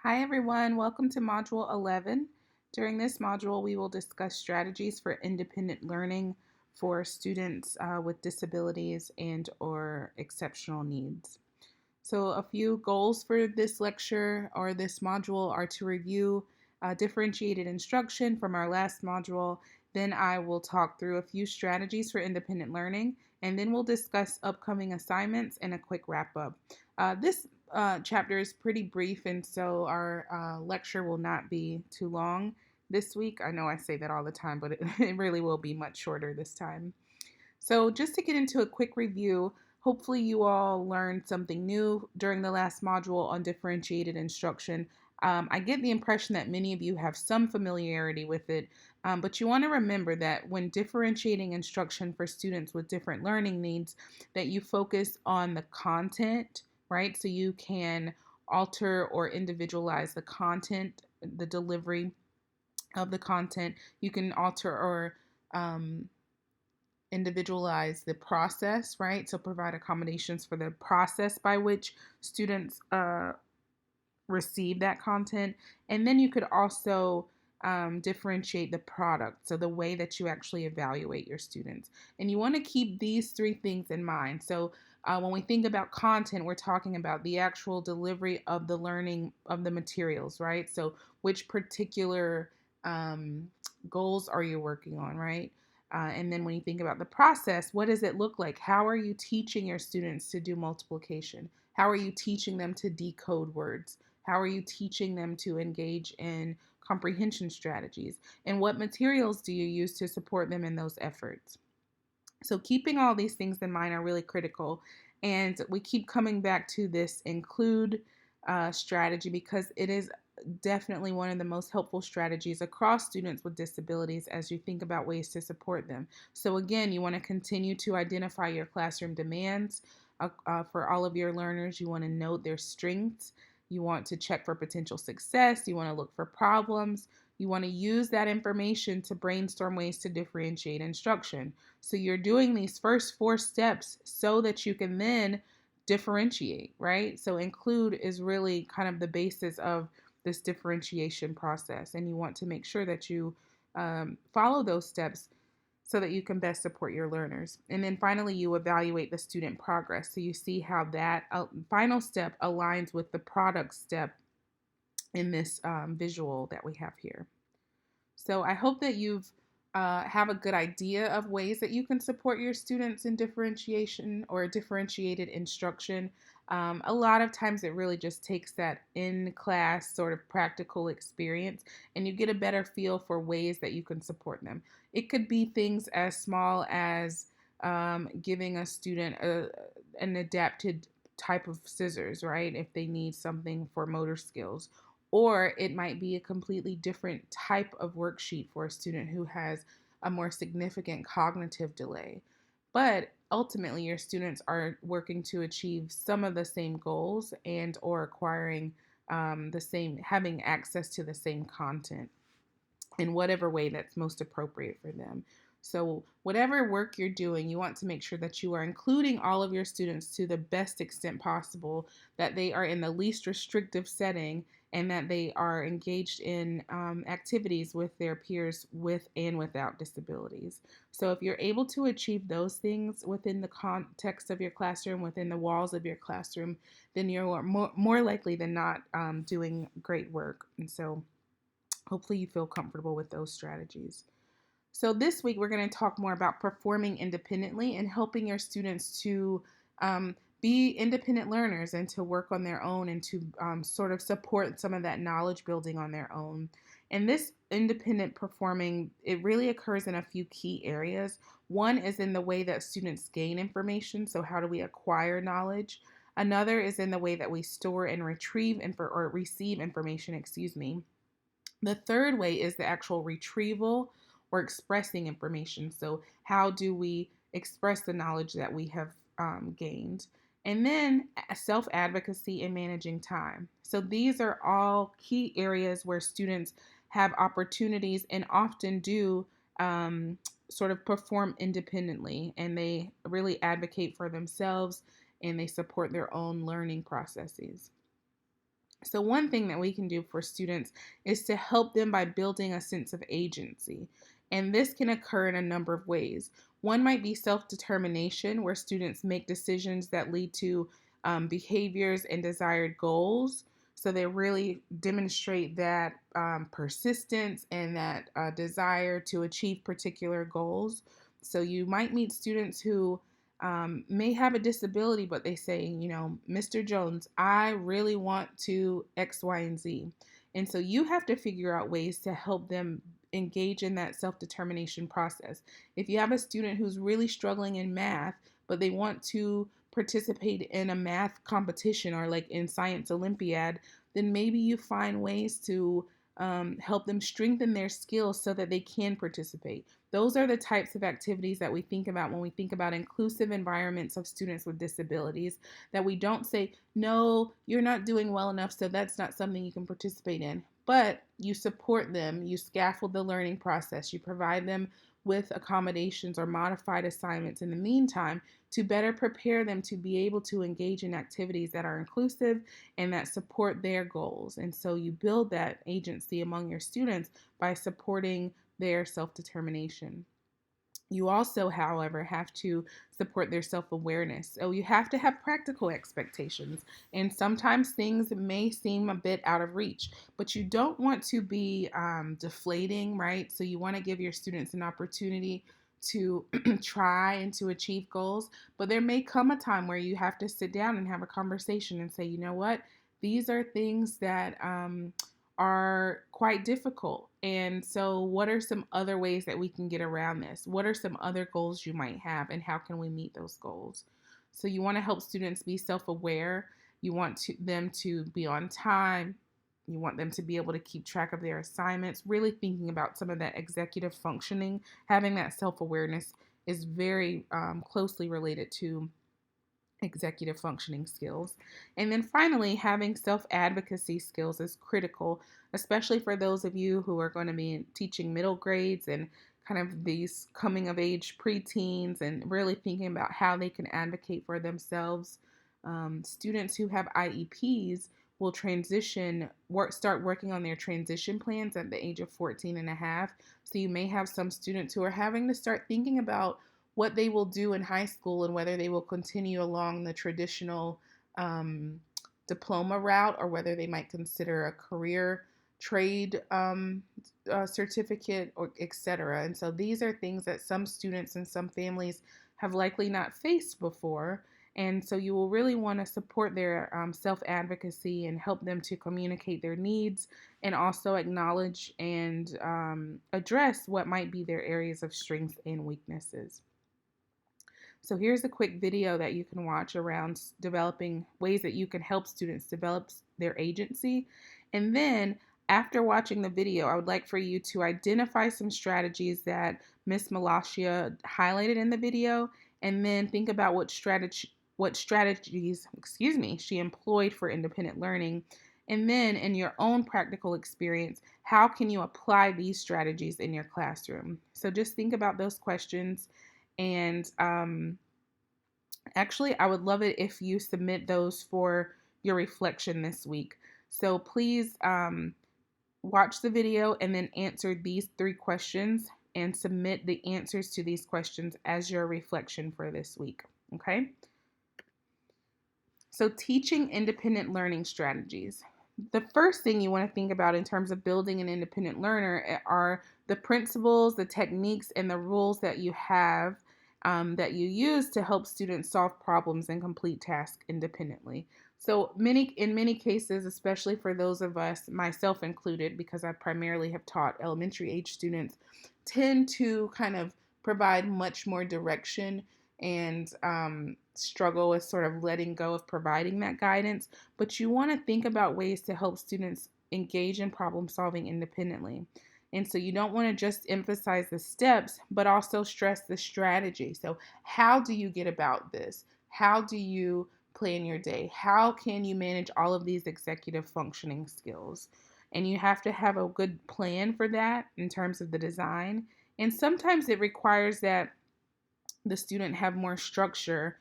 Hi everyone, welcome to Module 11. During this module, we will discuss strategies for independent learning for students with disabilities and or exceptional needs. So a few goals for this lecture or this module are to review differentiated instruction from our last module. Then I will talk through a few strategies for independent learning, and then we'll discuss upcoming assignments and a quick wrap up. This chapter is pretty brief, and so our lecture will not be too long this week. I know I say that all the time, but it really will be much shorter this time. So, just to get into a quick review, hopefully you all learned something new during the last module on differentiated instruction. I get the impression that many of you have some familiarity with it, but you want to remember that when differentiating instruction for students with different learning needs, that you focus on the content, right? So you can alter or individualize the content, the delivery of the content. You can alter or individualize the process, right? So provide accommodations for the process by which students receive that content. And then you could also differentiate the product, so the way that you actually evaluate your students. And you want to keep these three things in mind. So when we think about content, we're talking about the actual delivery of the learning of the materials, right? So which particular um, goals are you working on, right? And then when you think about the process, what does it look like? How are you teaching your students to do multiplication? How are you teaching them to decode words? How are you teaching them to engage in comprehension strategies? And what materials do you use to support them in those efforts? So, keeping all these things in mind are really critical. And we keep coming back to this include strategy because it is definitely one of the most helpful strategies across students with disabilities as you think about ways to support them. So, again, you want to continue to identify your classroom demands for all of your learners. You want to note their strengths. You want to check for potential success. You want to look for problems. You want to use that information to brainstorm ways to differentiate instruction. So you're doing these first four steps so that you can then differentiate, right? So include is really kind of the basis of this differentiation process. And you want to make sure that you follow those steps so that you can best support your learners. And then finally, you evaluate the student progress. So you see how that final step aligns with the product step in this visual that we have here. So I hope that you've have a good idea of ways that you can support your students in differentiation or differentiated instruction. A lot of times it really just takes that in class sort of practical experience and you get a better feel for ways that you can support them. It could be things as small as giving a student an adapted type of scissors, right? If they need something for motor skills, or it might be a completely different type of worksheet for a student who has a more significant cognitive delay. But ultimately, your students are working to achieve some of the same goals and or acquiring the same, having access to the same content in whatever way that's most appropriate for them. So, whatever work you're doing, you want to make sure that you are including all of your students to the best extent possible, that they are in the least restrictive setting, and that they are engaged in activities with their peers with and without disabilities. So, if you're able to achieve those things within the context of your classroom, within the walls of your classroom, then you're more likely than not doing great work. And so, hopefully, you feel comfortable with those strategies. So, this week we're going to talk more about performing independently and helping your students to be independent learners and to work on their own and to sort of support some of that knowledge building on their own. And this independent performing, it really occurs in a few key areas. One is in the way that students gain information. So, how do we acquire knowledge? Another is in the way that we store and retrieve or receive information, excuse me. The third way is the actual retrieval or expressing information. So, how do we express the knowledge that we have gained? And then self advocacy and managing time. So, these are all key areas where students have opportunities and often do sort of perform independently and they really advocate for themselves and they support their own learning processes. So, one thing that we can do for students is to help them by building a sense of agency. And this can occur in a number of ways. One might be self determination, where students make decisions that lead to behaviors and desired goals. So, they really demonstrate that persistence and that desire to achieve particular goals. So, you might meet students who may have a disability, but they say, Mr. Jones, I really want to X, Y, and Z. And so you have to figure out ways to help them engage in that self determination process. If you have a student who's really struggling in math, but they want to participate in a math competition or like in science Olympiad, then maybe you find ways to help them strengthen their skills so that they can participate. Those are the types of activities that we think about when we think about inclusive environments of students with disabilities, that we don't say, no, you're not doing well enough, so that's not something you can participate in. But you support them, you scaffold the learning process, you provide them with accommodations or modified assignments in the meantime to better prepare them to be able to engage in activities that are inclusive and that support their goals. And so you build that agency among your students by supporting their self determination. You also, however, have to support their self awareness. So you have to have practical expectations. And sometimes things may seem a bit out of reach, but you don't want to be deflating, right? So you want to give your students an opportunity to try and to achieve goals. But there may come a time where you have to sit down and have a conversation and say, you know what? These are things that are quite difficult. And so, what are some other ways that we can get around this? What are some other goals you might have, and how can we meet those goals? So, you want to help students be self aware. You want them to be on time. You want them to be able to keep track of their assignments, really thinking about some of that executive functioning. Having that self awareness is very closely related to executive functioning skills. And then finally, having self advocacy skills is critical, especially for those of you who are going to be teaching middle grades and kind of these coming of age preteens and really thinking about how they can advocate for themselves. Students who have IEPs will start working on their transition plans at the age of 14 and a half. So you may have some students who are having to start thinking about what they will do in high school and whether they will continue along the traditional um, diploma route or whether they might consider a career trade certificate or etc. And so these are things that some students and some families have likely not faced before. And so you will really want to support their self advocacy and help them to communicate their needs and also acknowledge and address what might be their areas of strength and weaknesses. So here's a quick video that you can watch around developing ways that you can help students develop their agency. And then after watching the video, I would like for you to identify some strategies that Miss Malasia highlighted in the video, and then think about what strategies, she employed for independent learning. And then in your own practical experience, how can you apply these strategies in your classroom? So just think about those questions. And actually, I would love it if you submit those for your reflection this week. So please watch the video and then answer these 3 questions and submit the answers to these questions as your reflection for this week. Okay? So, teaching independent learning strategies. The first thing you want to think about in terms of building an independent learner are the principles, the techniques, and the rules that you have that you use to help students solve problems and complete tasks independently. So in many cases, especially for those of us, myself included, because I primarily have taught elementary age students, tend to kind of provide much more direction and struggle with sort of letting go of providing that guidance. But you want to think about ways to help students engage in problem solving independently. And so you don't want to just emphasize the steps, but also stress the strategy. So, how do you get about this? How do you plan your day? How can you manage all of these executive functioning skills? And you have to have a good plan for that in terms of the design. And sometimes it requires that the student have more structure.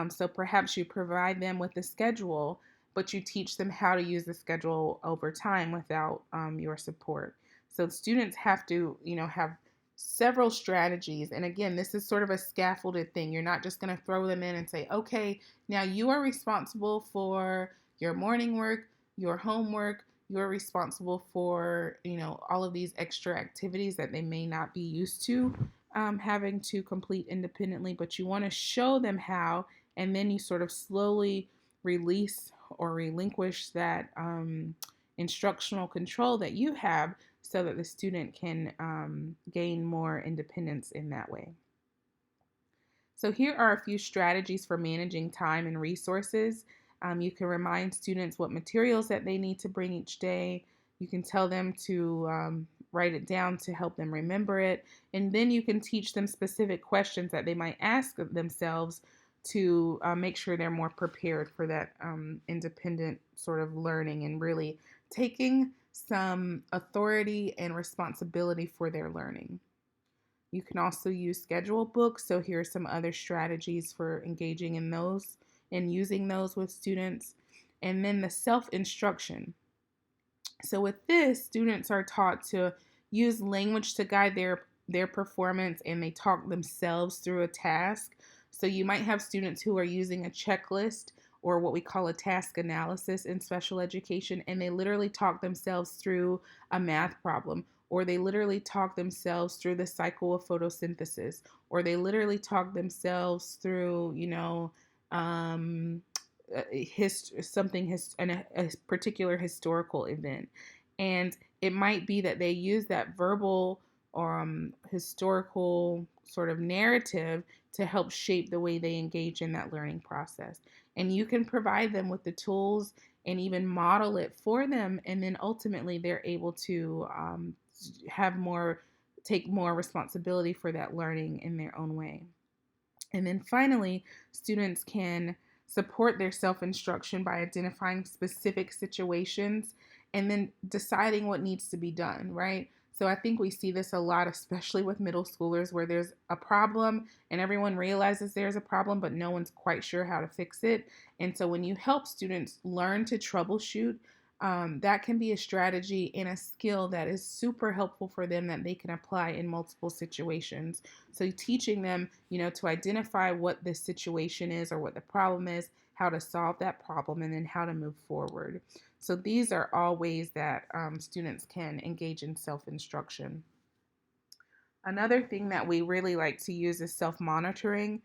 So perhaps you provide them with a schedule but you teach them how to use the schedule over time without your support. So students have to, have several strategies. And again, this is sort of a scaffolded thing. You're not just going to throw them in and say, okay, now you are responsible for your morning work, your homework, you're responsible for, all of these extra activities that they may not be used to having to complete independently, but you want to show them how, and then you sort of slowly release or relinquish that instructional control that you have so that the student can gain more independence in that way. So here are a few strategies for managing time and resources. You can remind students what materials that they need to bring each day. You can tell them to write it down to help them remember it. And then you can teach them specific questions that they might ask themselves to make sure they're more prepared for that independent sort of learning and really taking some authority and responsibility for their learning. You can also use schedule books. So here are some other strategies for engaging in those and using those with students. And then the self-instruction. So with this, students are taught to use language to guide their performance, and they talk themselves through a task. So you might have students who are using a checklist or what we call a task analysis in special education, and they literally talk themselves through a math problem, or they literally talk themselves through the cycle of photosynthesis, or they literally talk themselves through, um, a particular historical event. And it might be that they use that verbal or historical sort of narrative to help shape the way they engage in that learning process. And you can provide them with the tools and even model it for them, and then ultimately they're able to take more responsibility for that learning in their own way. And then finally, students can support their self-instruction by identifying specific situations and then deciding what needs to be done, right? So I think we see this a lot, especially with middle schoolers, where there's a problem and everyone realizes there's a problem, but no one's quite sure how to fix it. And so when you help students learn to troubleshoot, that can be a strategy and a skill that is super helpful for them that they can apply in multiple situations. So teaching them, to identify what this situation is or what the problem is, how to solve that problem, and then how to move forward. So these are all ways that students can engage in self-instruction. Another thing that we really like to use is self-monitoring.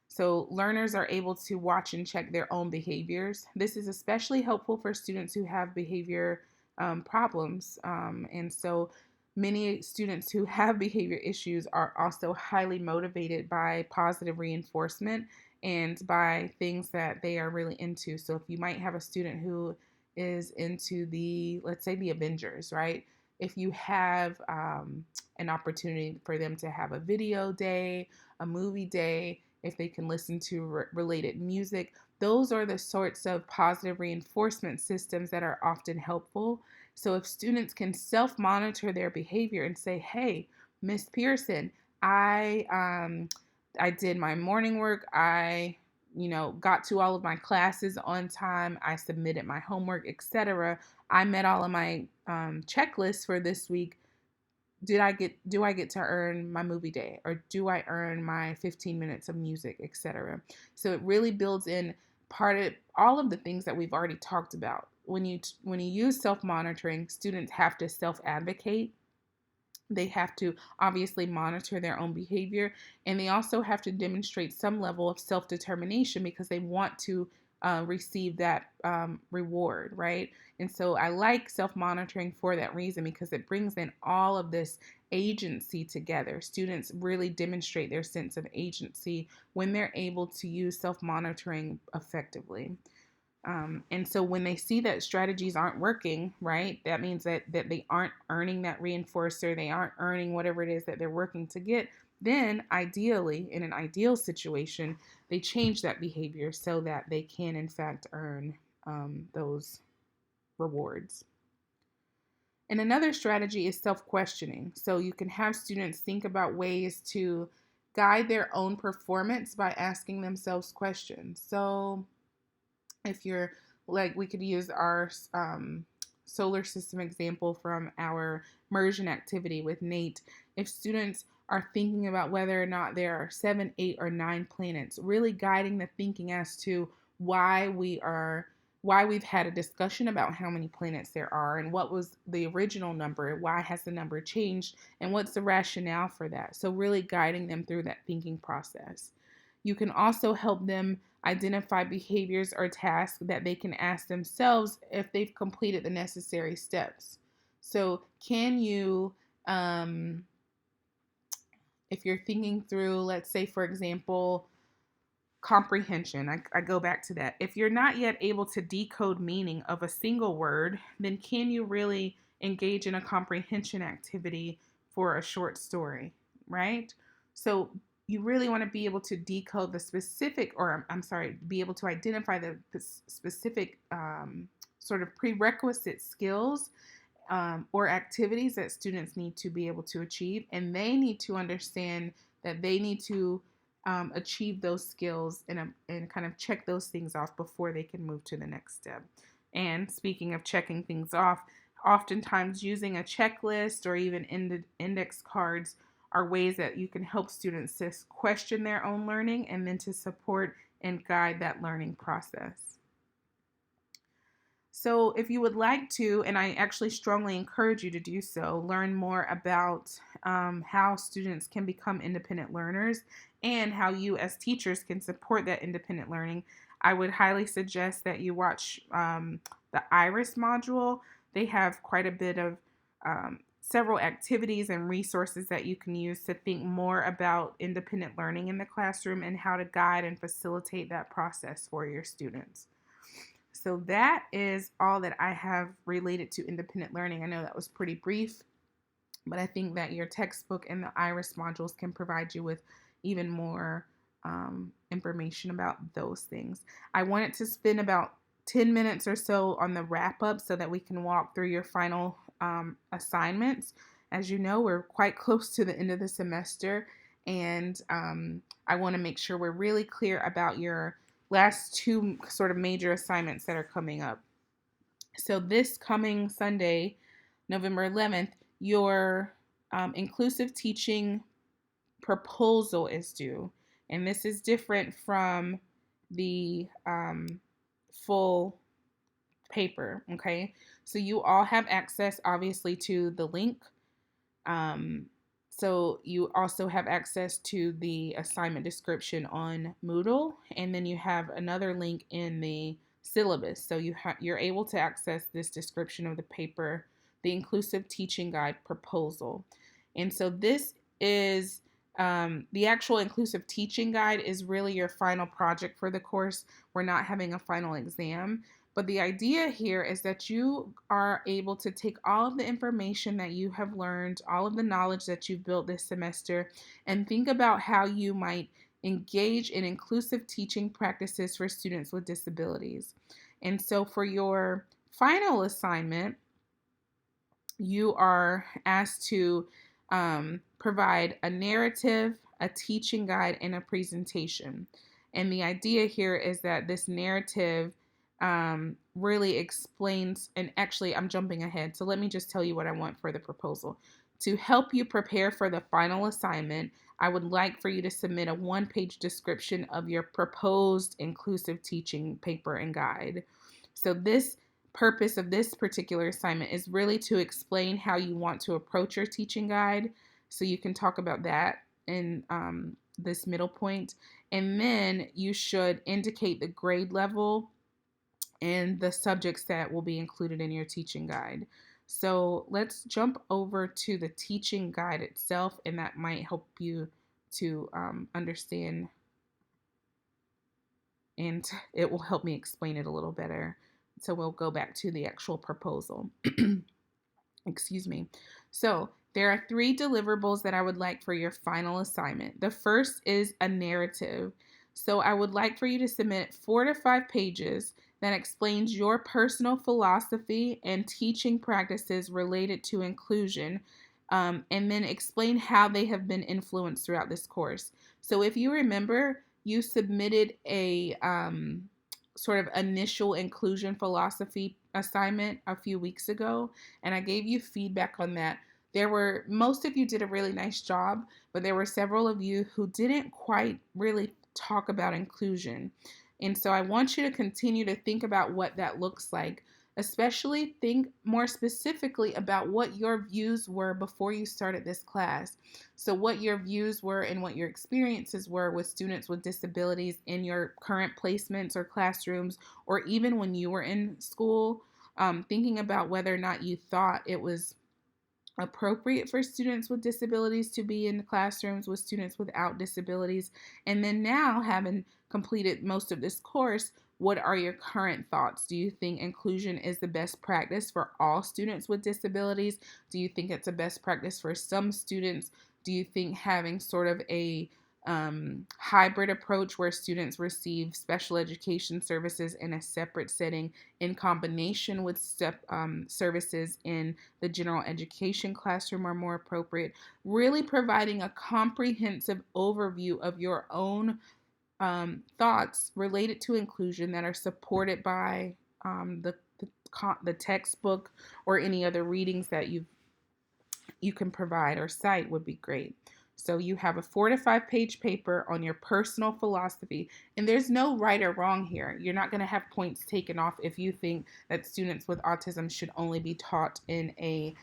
So learners are able to watch and check their own behaviors. This is especially helpful for students who have behavior problems. And so many students who have behavior issues are also highly motivated by positive reinforcement and by things that they are really into. So if you might have a student who is into let's say the Avengers, right? If you have an opportunity for them to have a video day, a movie day, if they can listen to related music. Those are the sorts of positive reinforcement systems that are often helpful. So if students can self-monitor their behavior and say, hey, Miss Pearson, I did my morning work, I got to all of my classes on time, I submitted my homework, etc. I met all of my checklists for this week. Do I get to earn my movie day, or do I earn my 15 minutes of music, etc. So it really builds in all of the things that we've already talked about. When you use self-monitoring, students have to self-advocate. They have to obviously monitor their own behavior, and they also have to demonstrate some level of self-determination because they want to receive that reward, right? And so I like self-monitoring for that reason, because it brings in all of this agency together. Students really demonstrate their sense of agency when they're able to use self-monitoring effectively. And so when they see that strategies aren't working, right, that means that they aren't earning that reinforcer, they aren't earning whatever it is that they're working to get, then ideally, in an ideal situation, they change that behavior so that they can, in fact, earn those rewards. And another strategy is self-questioning. So you can have students think about ways to guide their own performance by asking themselves questions. So if you're like we could use our solar system example from our immersion activity with Nate. If students are thinking about whether or not there are 7, 8, or 9 planets, really guiding the thinking as to why we've had a discussion about how many planets there are and what was the original number, why has the number changed, and what's the rationale for that. So really guiding them through that thinking process. You can also help them identify behaviors or tasks that they can ask themselves if they've completed the necessary steps. So, can you, um, if you're thinking through, let's say, for example, comprehension, I go back to that. If you're not yet able to decode meaning of a single word, then can you really engage in a comprehension activity for a short story, right? So you really want to be able to decode the specific, or I'm sorry, be able to identify the specific sort of prerequisite skills or activities that students need to be able to achieve, and they need to understand that they need to achieve those skills and kind of check those things off before they can move to the next step. And speaking of checking things off, oftentimes using a checklist or even index cards are ways that you can help students to question their own learning and then to support and guide that learning process. So, if you would like to, and I actually strongly encourage you to do so, learn more about how students can become independent learners and how you, as teachers, can support that independent learning, I would highly suggest that you watch the IRIS module. They have quite a bit of several activities and resources that you can use to think more about independent learning in the classroom and how to guide and facilitate that process for your students. So that is all that I have related to independent learning. I know that was pretty brief, but I think that your textbook and the IRIS modules can provide you with even more information about those things. I wanted to spend about 10 minutes or so on the wrap up so that we can walk through your final assignments. As you know, we're quite close to the end of the semester, and I want to make sure we're really clear about your last two sort of major assignments that are coming up. So this coming Sunday, November 11th, your inclusive teaching proposal is due. And this is different from the full paper, okay? So you all have access, obviously, to the link. So you also have access to the assignment description on Moodle, and then you have another link in the syllabus. So you're able to access this description of the paper, the Inclusive Teaching Guide proposal. And so this is the actual Inclusive Teaching Guide is really your final project for the course. We're not having a final exam. But the idea here is that you are able to take all of the information that you have learned, all of the knowledge that you've built this semester, and think about how you might engage in inclusive teaching practices for students with disabilities. And so for your final assignment, you are asked to provide a narrative, a teaching guide, and a presentation. And the idea here is that this narrative really explains, and actually I'm jumping ahead, so let me just tell you what I want for the proposal. To help you prepare for the final assignment, I would like for you to submit a one-page description of your proposed inclusive teaching paper and guide. So this purpose of this particular assignment is really to explain how you want to approach your teaching guide, so you can talk about that in this middle point. And then you should indicate the grade level and the subjects that will be included in your teaching guide. So let's jump over to the teaching guide itself, and that might help you to understand, and it will help me explain it a little better. So we'll go back to the actual proposal. Excuse me. So there are 3 deliverables that I would like for your final assignment. The first is a narrative. So I would like for you to submit 4 to 5 pages that explains your personal philosophy and teaching practices related to inclusion, and then explain how they have been influenced throughout this course. So if you remember, you submitted a sort of initial inclusion philosophy assignment a few weeks ago, and I gave you feedback on that. Most of you did a really nice job, but there were several of you who didn't quite really talk about inclusion. And so I want you to continue to think about what that looks like, especially think more specifically about what your views were before you started this class. So, what your views were and what your experiences were with students with disabilities in your current placements or classrooms, or even when you were in school, thinking about whether or not you thought it was appropriate for students with disabilities to be in the classrooms with students without disabilities. And then now, having completed most of this course, what are your current thoughts? Do you think inclusion is the best practice for all students with disabilities? Do you think it's a best practice for some students? Do you think having sort of a hybrid approach where students receive special education services in a separate setting in combination with services in the general education classroom are more appropriate? Really providing a comprehensive overview of your own thoughts related to inclusion that are supported by the textbook or any other readings that you can provide or cite would be great. So you have a 4 to 5 page paper on your personal philosophy, and there's no right or wrong here. You're not going to have points taken off if you think that students with autism should only be taught in a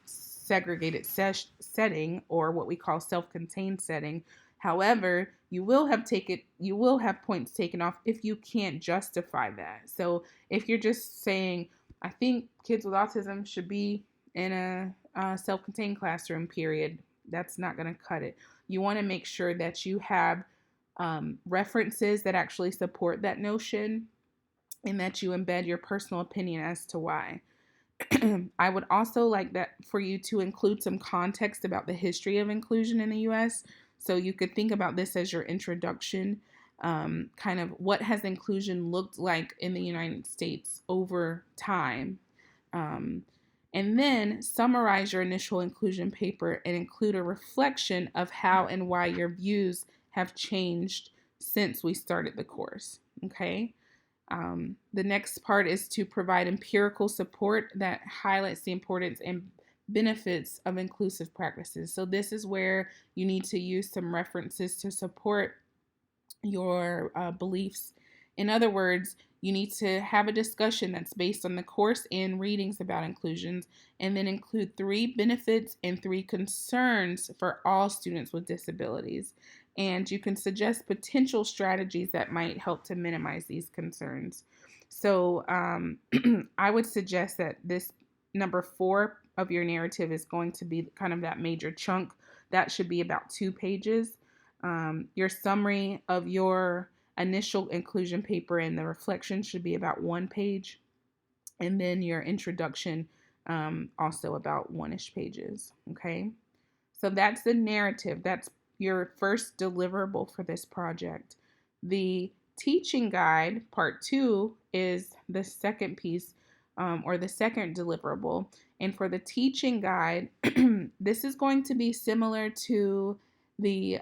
segregated setting, or what we call self-contained setting. However, you will have points taken off if you can't justify that. So if you're just saying, I think kids with autism should be in a self-contained classroom, period, that's not going to cut it. You want to make sure that you have references that actually support that notion, and that you embed your personal opinion as to why. I would also like that for you to include some context about the history of inclusion in the US. So you could think about this as your introduction, kind of what has inclusion looked like in the United States over time. And then summarize your initial inclusion paper and include a reflection of how and why your views have changed since we started the course. Okay. The next part is to provide empirical support that highlights the importance and benefits of inclusive practices. So this is where you need to use some references to support your beliefs. In other words, you need to have a discussion that's based on the course and readings about inclusions, and then include 3 benefits and 3 concerns for all students with disabilities. And you can suggest potential strategies that might help to minimize these concerns. So I would suggest that this number 4 of your narrative is going to be kind of that major chunk. That should be about 2 pages. Your summary of your initial inclusion paper and the reflection should be about 1 page. And then your introduction, also about 1-ish pages. Okay. So that's the narrative. That's your first deliverable for this project. The teaching guide, part 2, is the second piece, or the second deliverable. And for the teaching guide, this is going to be similar to the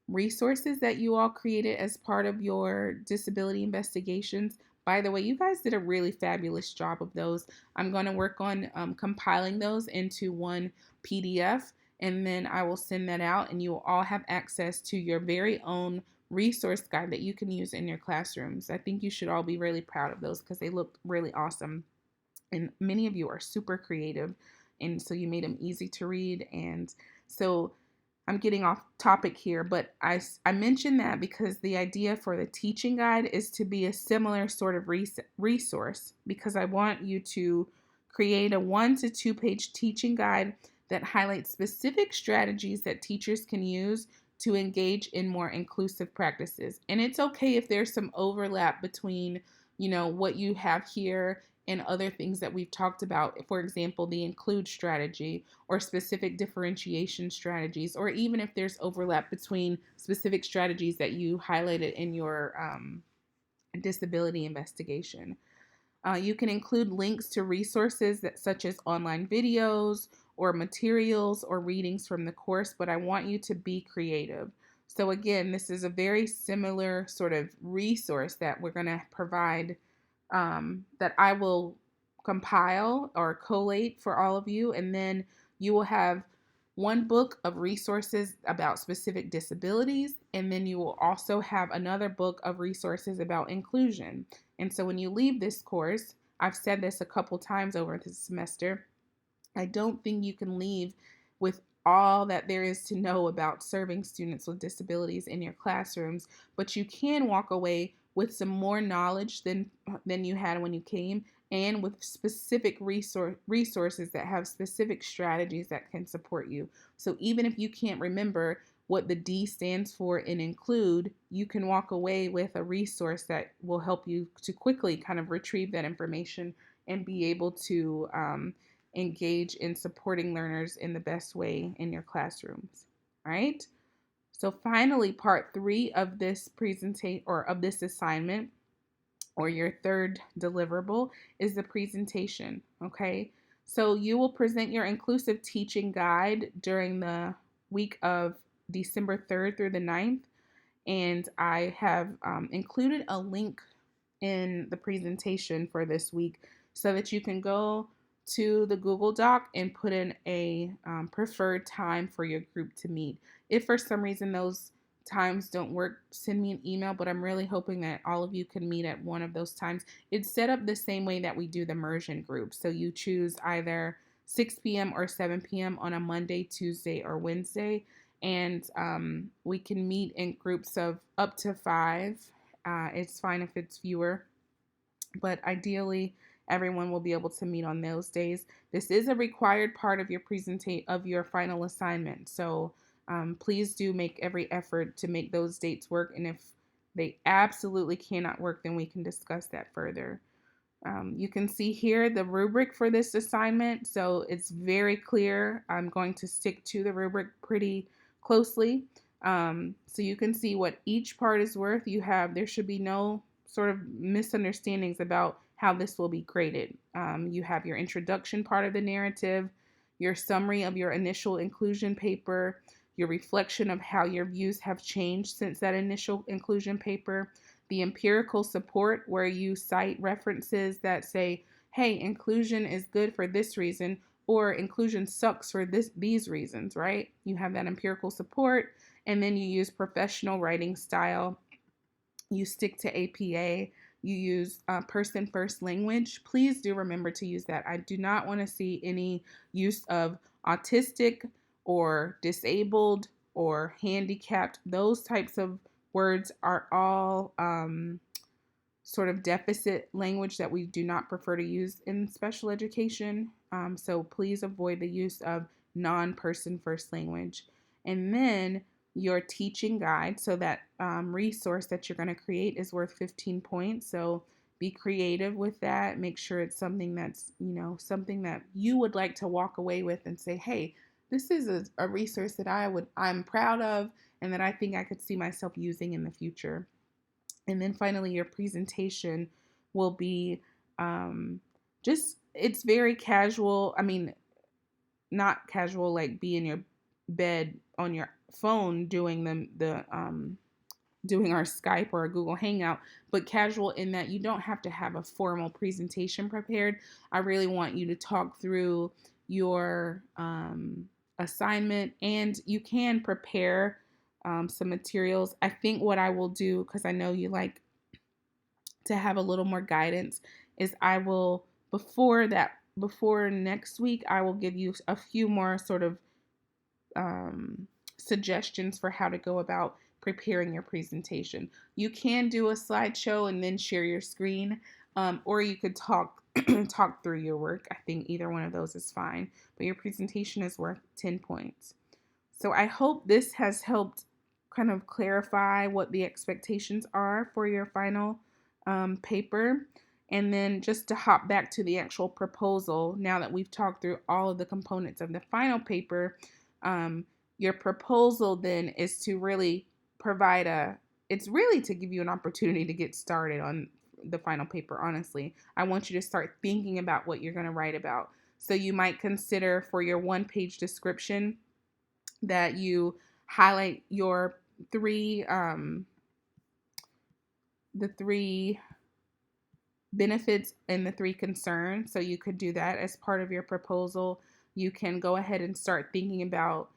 resources that you all created as part of your disability investigations. By the way, you guys did a really fabulous job of those. I'm going to work on compiling those into one PDF, and then I will send that out, and you will all have access to your very own resource guide that you can use in your classrooms. I think you should all be really proud of those because they look really awesome. And many of you are super creative, and so you made them easy to read. And so I'm getting off topic here, but I mentioned that because the idea for the teaching guide is to be a similar sort of resource, because I want you to create a 1 to 2 page teaching guide that highlights specific strategies that teachers can use to engage in more inclusive practices. And it's okay if there's some overlap between, what you have here and other things that we've talked about. For example, the include strategy or specific differentiation strategies, or even if there's overlap between specific strategies that you highlighted in your disability investigation. You can include links to resources such as online videos or materials or readings from the course, but I want you to be creative. So again, this is a very similar sort of resource that we're going to provide, that I will compile or collate for all of you. And then you will have one book of resources about specific disabilities. And then you will also have another book of resources about inclusion. And so when you leave this course, I've said this a couple times over this semester, I don't think you can leave with all that there is to know about serving students with disabilities in your classrooms, but you can walk away with some more knowledge than you had when you came, and with specific resources that have specific strategies that can support you. So even if you can't remember what the D stands for in include, you can walk away with a resource that will help you to quickly kind of retrieve that information and be able to engage in supporting learners in the best way in your classrooms. All right. So finally, part 3 of this presentation or of this assignment, or your third deliverable, is the presentation. Okay. So you will present your inclusive teaching guide during the week of December 3rd through the 9th. And I have included a link in the presentation for this week so that you can go to the Google Doc and put in a preferred time for your group to meet. If for some reason those times don't work, send me an email, but I'm really hoping that all of you can meet at one of those times. It's set up the same way that we do the immersion group. So you choose either 6 p.m. or 7 p.m. on a Monday, Tuesday, or Wednesday. And we can meet in groups of up to 5. It's fine if it's fewer, but ideally everyone will be able to meet on those days. This is a required part of your final assignment. So please do make every effort to make those dates work. And if they absolutely cannot work, then we can discuss that further. You can see here the rubric for this assignment. So it's very clear. I'm going to stick to the rubric pretty closely. So you can see what each part is worth. There should be no sort of misunderstandings about how this will be graded. You have your introduction part of the narrative, your summary of your initial inclusion paper, your reflection of how your views have changed since that initial inclusion paper, the empirical support where you cite references that say, hey, inclusion is good for this reason, or inclusion sucks for these reasons, right? You have that empirical support, and then you use professional writing style. You stick to APA. You use person first language. Please do remember to use that. I do not want to see any use of autistic or disabled or handicapped. Those types of words are all sort of deficit language that we do not prefer to use in special education. So please avoid the use of non-person first language. And then your teaching guide, so that resource that you're going to create is worth 15 points. So be creative with that. Make sure it's something that's, something that you would like to walk away with and say, hey, this is a resource that I'm proud of and that I think I could see myself using in the future. And then finally, your presentation will be it's very casual. I mean, not casual like be in your bed on your phone doing doing our Skype or a Google Hangout, but casual in that you don't have to have a formal presentation prepared. I really want you to talk through your assignment, and you can prepare some materials. I think what I will do, because I know you like to have a little more guidance, is I will, before next week, I will give you a few more sort of suggestions for how to go about preparing your presentation. You can do a slideshow and then share your screen, or you could talk through your work. I think either one of those is fine, but your presentation is worth 10 points. So I hope this has helped kind of clarify what the expectations are for your final paper. And then just to hop back to the actual proposal, now that we've talked through all of the components of the final paper, your proposal then is to really it's really to give you an opportunity to get started on the final paper, honestly. I want you to start thinking about what you're going to write about. So you might consider for your 1-page description that you highlight your three the three benefits and the three concerns. So you could do that as part of your proposal. You can go ahead and start thinking about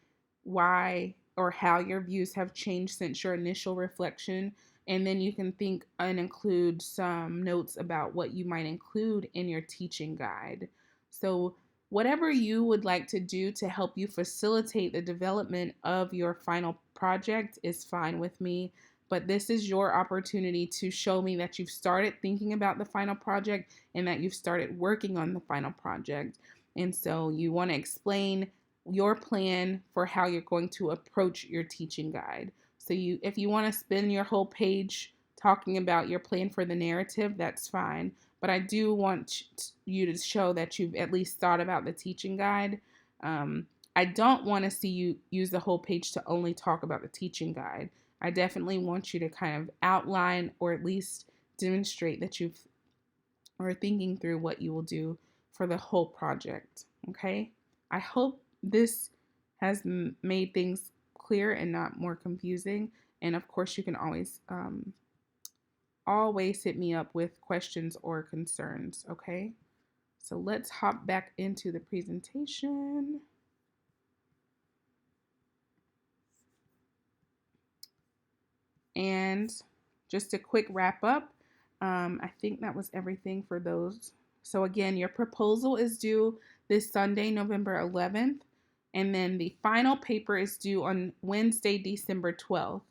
why or how your views have changed since your initial reflection. And then you can think and include some notes about what you might include in your teaching guide. So, whatever you would like to do to help you facilitate the development of your final project is fine with me. But this is your opportunity to show me that you've started thinking about the final project and that you've started working on the final project. And so you want to explain your plan for how you're going to approach your teaching guide. So if you want to spend your whole page talking about your plan for the narrative, that's fine. But I do want you to show that you've at least thought about the teaching guide. I don't want to see you use the whole page to only talk about the teaching guide. I definitely want you to kind of outline or at least demonstrate that you've are thinking through what you will do for the whole project. Okay? I hope this has made things clear and not more confusing. And of course, you can always hit me up with questions or concerns. Okay? So let's hop back into the presentation. And just a quick wrap up. I think that was everything for those. So again, your proposal is due this Sunday, November 11th. And then the final paper is due on Wednesday, December 12th.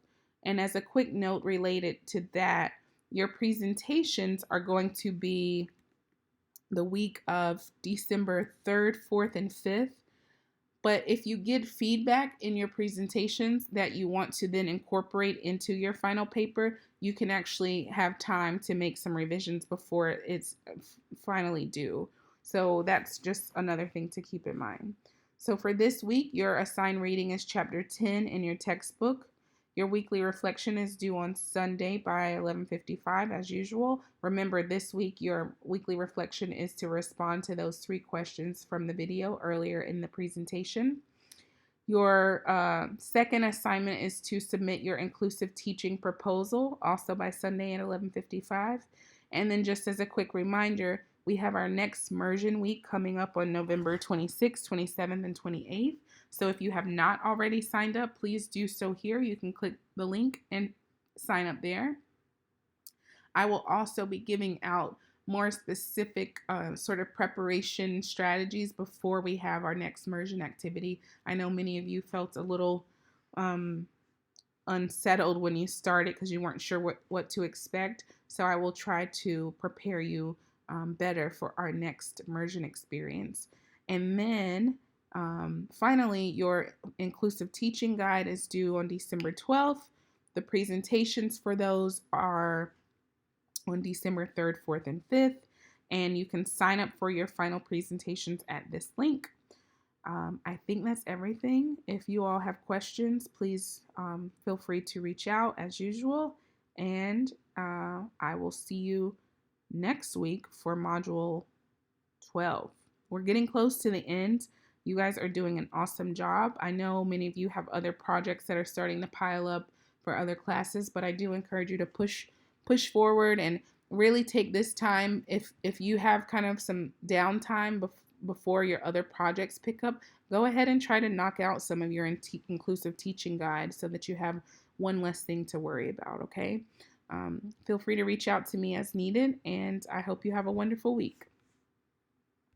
And as a quick note related to that, your presentations are going to be the week of December 3rd, 4th, and 5th. But if you get feedback in your presentations that you want to then incorporate into your final paper, you can actually have time to make some revisions before it's finally due. So that's just another thing to keep in mind. So for this week, your assigned reading is chapter 10 in your textbook. Your weekly reflection is due on Sunday by 11:55 as usual. Remember, this week your weekly reflection is to respond to those 3 questions from the video earlier in the presentation. Your second assignment is to submit your inclusive teaching proposal, also by Sunday at 11:55. And then just as a quick reminder, we have our next immersion week coming up on November 26th, 27th, and 28th. So if you have not already signed up, please do so here. You can click the link and sign up there. I will also be giving out more specific sort of preparation strategies before we have our next immersion activity. I know many of you felt a little unsettled when you started because you weren't sure what to expect. So I will try to prepare you better for our next immersion experience. And then finally, your inclusive teaching guide is due on December 12th. The presentations for those are on December 3rd, 4th, and 5th. And you can sign up for your final presentations at this link. I think that's everything. If you all have questions, please feel free to reach out as usual. And I will see you next week for Module 12. We're getting close to the end. You guys are doing an awesome job. I know many of you have other projects that are starting to pile up for other classes, but I do encourage you to push forward and really take this time. If you have kind of some downtime before your other projects pick up, go ahead and try to knock out some of your inclusive teaching guides so that you have one less thing to worry about, okay? Feel free to reach out to me as needed, and I hope you have a wonderful week.